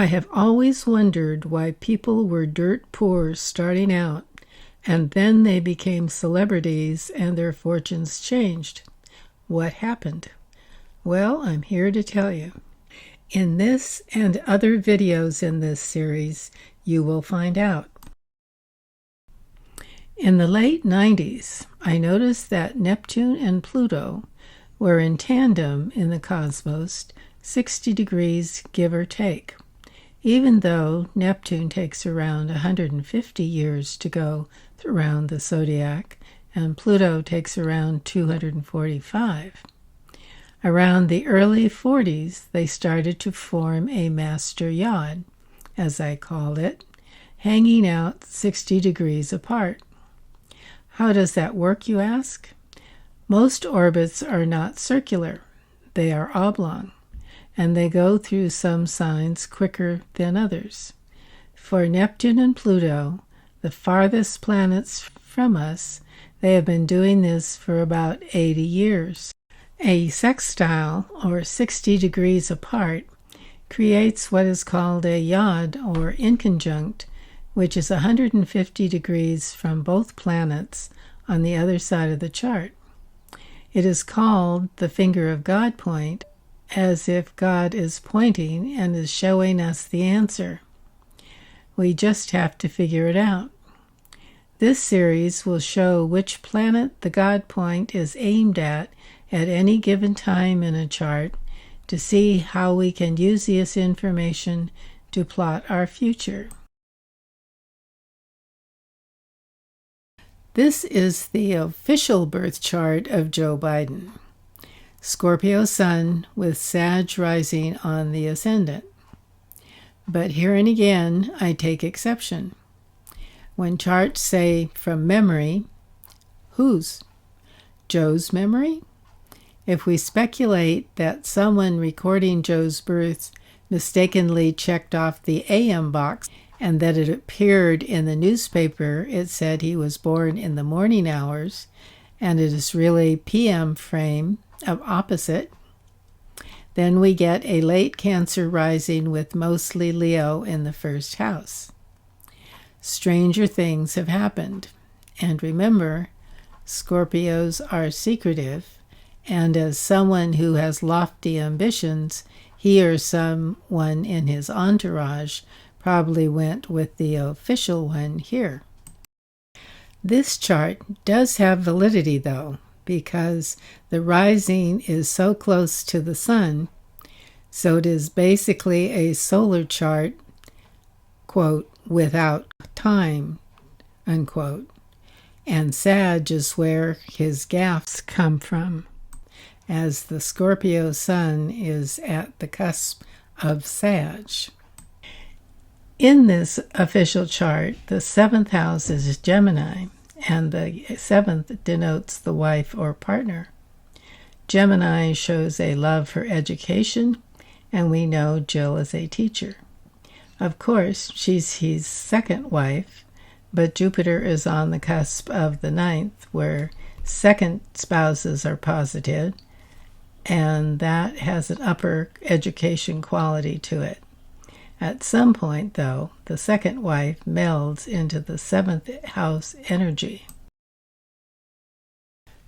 I have always wondered why people were dirt poor starting out, and then they became celebrities and their fortunes changed. What happened? Well, I'm here to tell you. In this and other videos in this series, you will find out. In the late 90s, I noticed that Neptune and Pluto were in tandem in the cosmos, 60 degrees give or take, even though Neptune takes around 150 years to go around the zodiac and Pluto takes around 245. Around the early 40s, they started to form a master yod, as I call it, hanging out 60 degrees apart. How does that work, you ask? Most orbits are not circular. They are oblong, and they go through some signs quicker than others. For Neptune and Pluto, the farthest planets from us, they have been doing this for about 80 years. A sextile, or 60 degrees apart, creates what is called a yod, or inconjunct, which is 150 degrees from both planets on the other side of the chart. It is called the finger of God point, as if God is pointing and is showing us the answer. We just have to figure it out. This series will show which planet the God point is aimed at any given time in a chart to see how we can use this information to plot our future. This is the official birth chart of Joe Biden. Scorpio Sun with Sag rising on the ascendant. But here and again, I take exception. When charts say from memory, whose? Joe's memory? If we speculate that someone recording Joe's birth mistakenly checked off the AM box and that it appeared in the newspaper it said he was born in the morning hours and it is really PM frame of opposite, then we get a late Cancer rising with mostly Leo in the first house. Stranger things have happened. And remember, Scorpios are secretive, and as someone who has lofty ambitions, he or someone in his entourage probably went with the official one here. This chart does have validity, though, because the rising is so close to the sun, so it is basically a solar chart, quote, without time, unquote. And Sag is where his gaffes come from, as the Scorpio sun is at the cusp of Sag. In this official chart, the 7th house is Gemini, and the 7th denotes the wife or partner. Gemini shows a love for education, and we know Jill is a teacher. Of course, she's his second wife, but Jupiter is on the cusp of the 9th, where second spouses are posited, and that has an upper education quality to it. At some point, though, the second wife melds into the 7th house energy.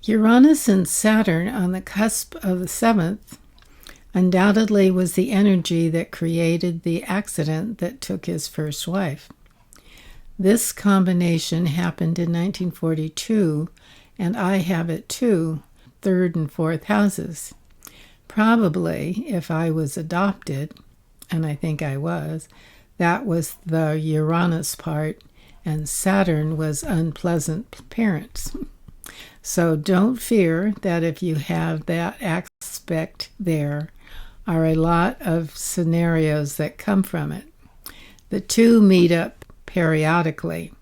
Uranus and Saturn on the cusp of the 7th undoubtedly was the energy that created the accident that took his first wife. This combination happened in 1942, and I have it too, 3rd and 4th houses. Probably, if I was adopted, and I think I was, that was the Uranus part, and Saturn was unpleasant parents. So don't fear that if you have that aspect, there are a lot of scenarios that come from it. The two meet up periodically.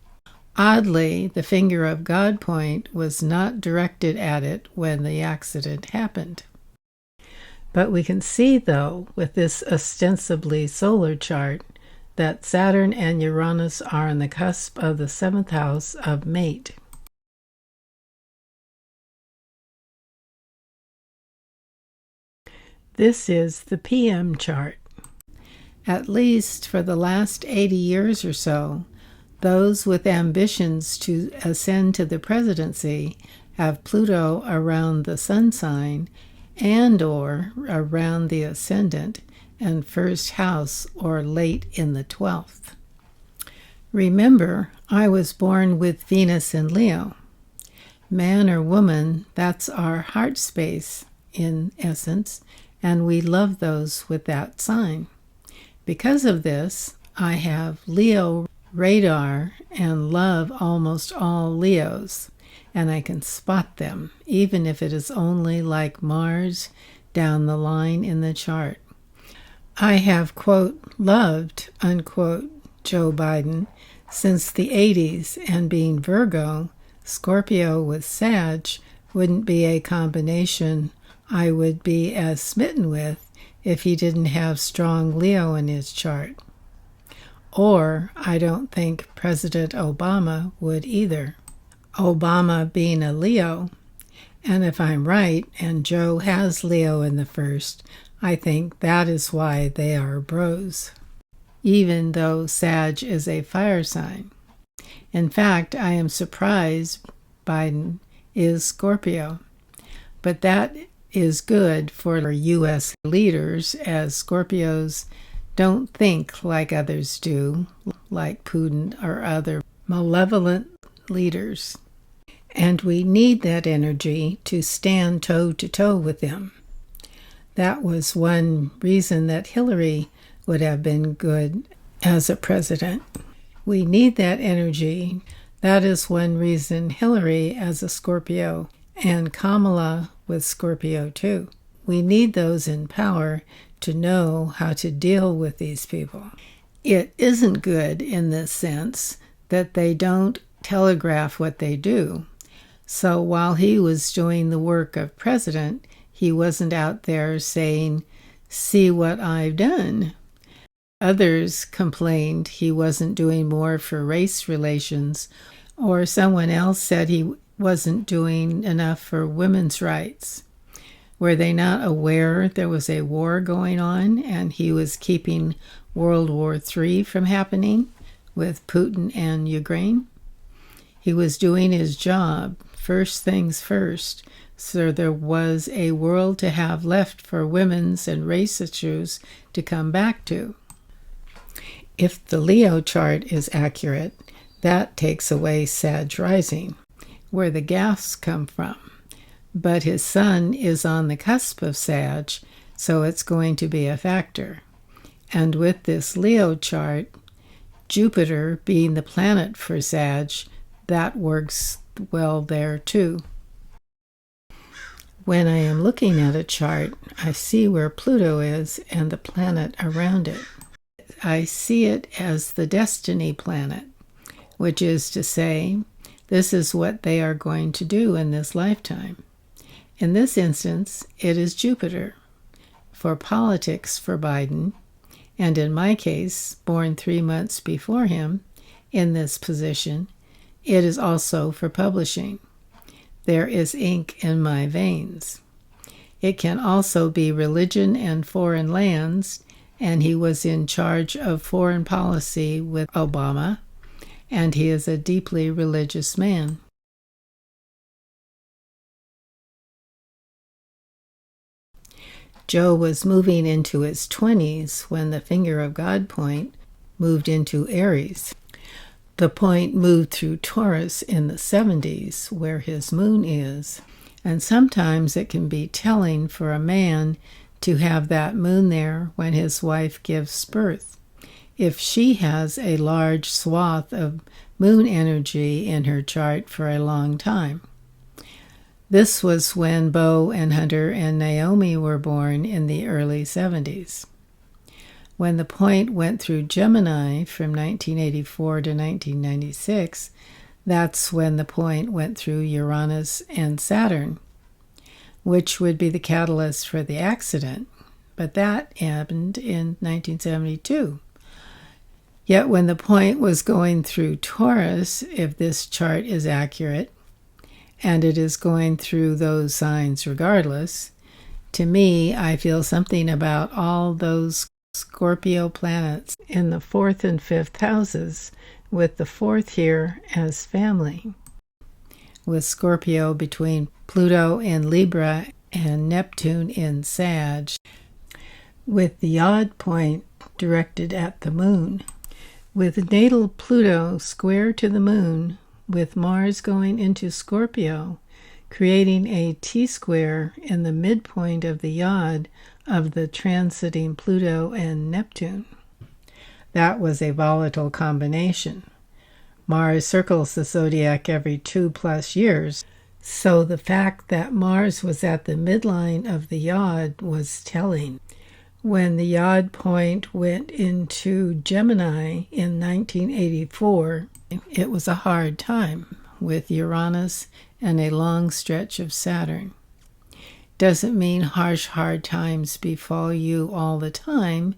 Oddly, the finger of God point was not directed at it when the accident happened. But we can see, though, with this ostensibly solar chart, that Saturn and Uranus are on the cusp of the 7th house of mate. This is the PM chart. At least for the last 80 years or so, those with ambitions to ascend to the presidency have Pluto around the sun sign and or around the ascendant and first house or late in the 12th. Remember, I was born with Venus in Leo. Man or woman, that's our heart space in essence, and we love those with that sign. Because of this, I have Leo radar and love almost all Leos, and I can spot them, even if it is only like Mars down the line in the chart. I have, quote, loved, unquote, Joe Biden since the 80s, and being Virgo, Scorpio with Sag wouldn't be a combination I would be as smitten with if he didn't have strong Leo in his chart. Or I don't think President Obama would either. Obama being a Leo, and if I'm right, and Joe has Leo in the first, I think that is why they are bros, even though Sag is a fire sign. In fact, I am surprised Biden is Scorpio, but that is good for U.S. leaders, as Scorpios don't think like others do, like Putin or other malevolent leaders. And we need that energy to stand toe-to-toe with them. That was one reason that Hillary would have been good as a president. We need that energy. That is one reason Hillary as a Scorpio and Kamala with Scorpio too. We need those in power to know how to deal with these people. It isn't good in this sense that they don't telegraph what they do. So while he was doing the work of president, he wasn't out there saying, "See what I've done." Others complained he wasn't doing more for race relations, or someone else said he wasn't doing enough for women's rights. Were they not aware there was a war going on and he was keeping World War III from happening with Putin and Ukraine? He was doing his job, first things first, so there was a world to have left for women's and race issues to come back to. If the Leo chart is accurate, that takes away Sag rising, where the gaffes come from. But his sun is on the cusp of Sag, so it's going to be a factor. And with this Leo chart, Jupiter being the planet for Sag, that works well there too. When I am looking at a chart, I see where Pluto is and the planet around it. I see it as the destiny planet, which is to say, this is what they are going to do in this lifetime. In this instance, it is Jupiter. For politics for Biden, and in my case, born 3 months before him, in this position, it is also for publishing. There is ink in my veins. It can also be religion and foreign lands, and he was in charge of foreign policy with Obama, and he is a deeply religious man. Joe was moving into his 20s when the finger of God point moved into Aries. The point moved through Taurus in the 70s, where his moon is, and sometimes it can be telling for a man to have that moon there when his wife gives birth, if she has a large swath of moon energy in her chart for a long time. This was when Bo and Hunter and Naomi were born in the early 70s. When the point went through Gemini from 1984 to 1996, that's when the point went through Uranus and Saturn, which would be the catalyst for the accident, but that happened in 1972. Yet when the point was going through Taurus, if this chart is accurate, and it is going through those signs regardless, to me, I feel something about all those Scorpio planets in the 4th and 5th houses, with the 4th here as family, with Scorpio between Pluto in Libra and Neptune in Sag, with the odd point directed at the moon, with natal Pluto square to the moon, with Mars going into Scorpio, creating a T-square in the midpoint of the yod of the transiting Pluto and Neptune. That was a volatile combination. Mars circles the zodiac every 2+ years, so the fact that Mars was at the midline of the yod was telling. When the yod point went into Gemini in 1984, it was a hard time with Uranus and a long stretch of Saturn. Doesn't mean harsh, hard times befall you all the time,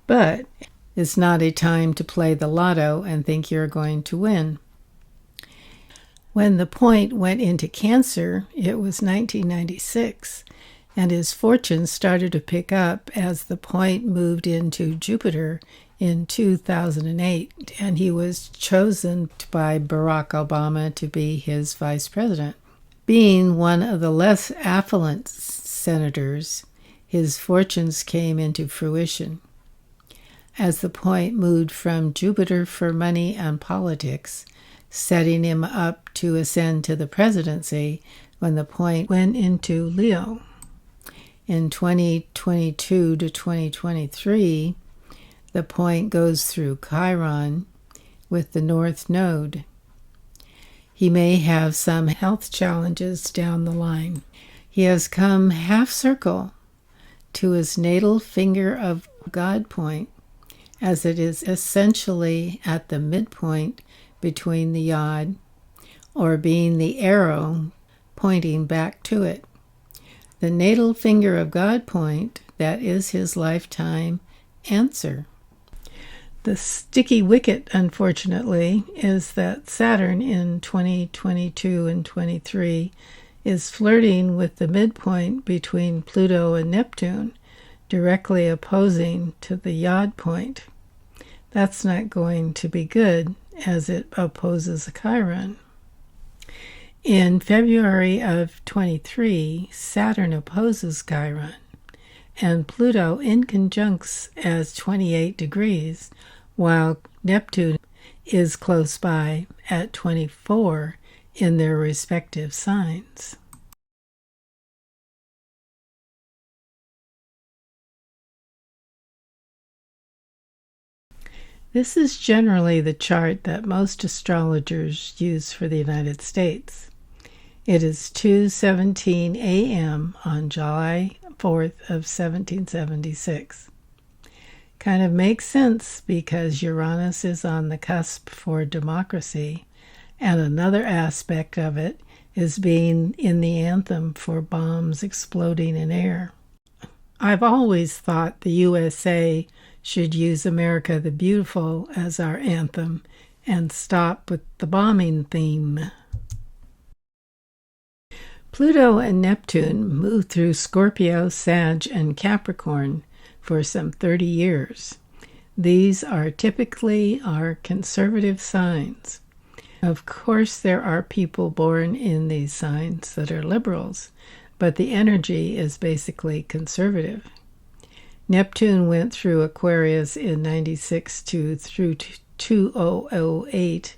but it's not a time to play the lotto and think you're going to win. When the point went into Cancer, it was 1996, and his fortune started to pick up as the point moved into Jupiter in 2008, and he was chosen by Barack Obama to be his vice president. Being one of the less affluent senators, his fortunes came into fruition. As the point moved from Jupiter for money and politics, setting him up to ascend to the presidency when the point went into Leo. In 2022 to 2023, the point goes through Chiron with the North Node. He may have some health challenges down the line. He has come half circle to his natal finger of God point, as it is essentially at the midpoint between the yod, or being the arrow pointing back to it. The natal finger of God point, that is his lifetime answer. The sticky wicket, unfortunately, is that Saturn in 2022 and 23 is flirting with the midpoint between Pluto and Neptune, directly opposing to the yod point. That's not going to be good, as it opposes Chiron. In February of 23, Saturn opposes Chiron, and Pluto inconjuncts as 28 degrees, while Neptune is close by at 24 in their respective signs. This is generally the chart that most astrologers use for the United States. It is 2:17 a.m. on July 4th of 1776. Kind of makes sense because Uranus is on the cusp for democracy, and another aspect of it is being in the anthem for bombs exploding in air. I've always thought the USA should use America the Beautiful as our anthem and stop with the bombing theme. Pluto and Neptune move through Scorpio, Sag, and Capricorn for some 30 years. These are typically our conservative signs. Of course, there are people born in these signs that are liberals, but the energy is basically conservative. Neptune went through Aquarius in 96 through 2008,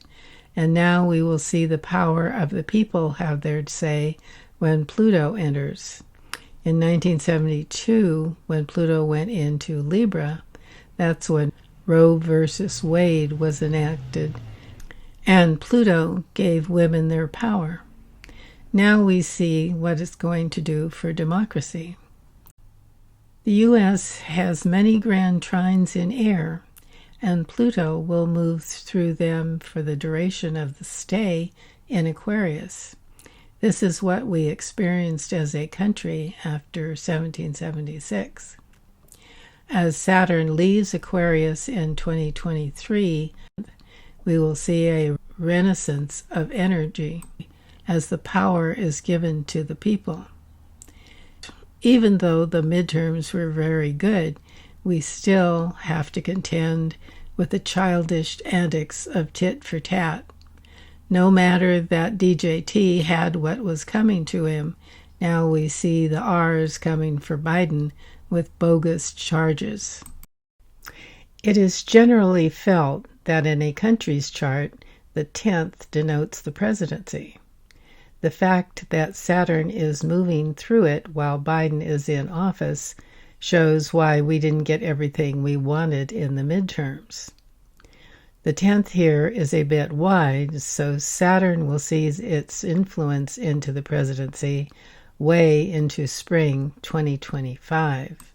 and now we will see the power of the people have their say when Pluto enters. In 1972, when Pluto went into Libra, that's when Roe versus Wade was enacted, and Pluto gave women their power. Now we see what it's going to do for democracy. The U.S. has many grand trines in air, and Pluto will move through them for the duration of the stay in Aquarius. This is what we experienced as a country after 1776. As Saturn leaves Aquarius in 2023, we will see a renaissance of energy as the power is given to the people. Even though the midterms were very good, we still have to contend with the childish antics of tit for tat. No matter that DJT had what was coming to him, now we see the R's coming for Biden with bogus charges. It is generally felt that in a country's chart, the 10th denotes the presidency. The fact that Saturn is moving through it while Biden is in office shows why we didn't get everything we wanted in the midterms. The 10th here is a bit wide, so Saturn will see its influence into the presidency way into spring 2025.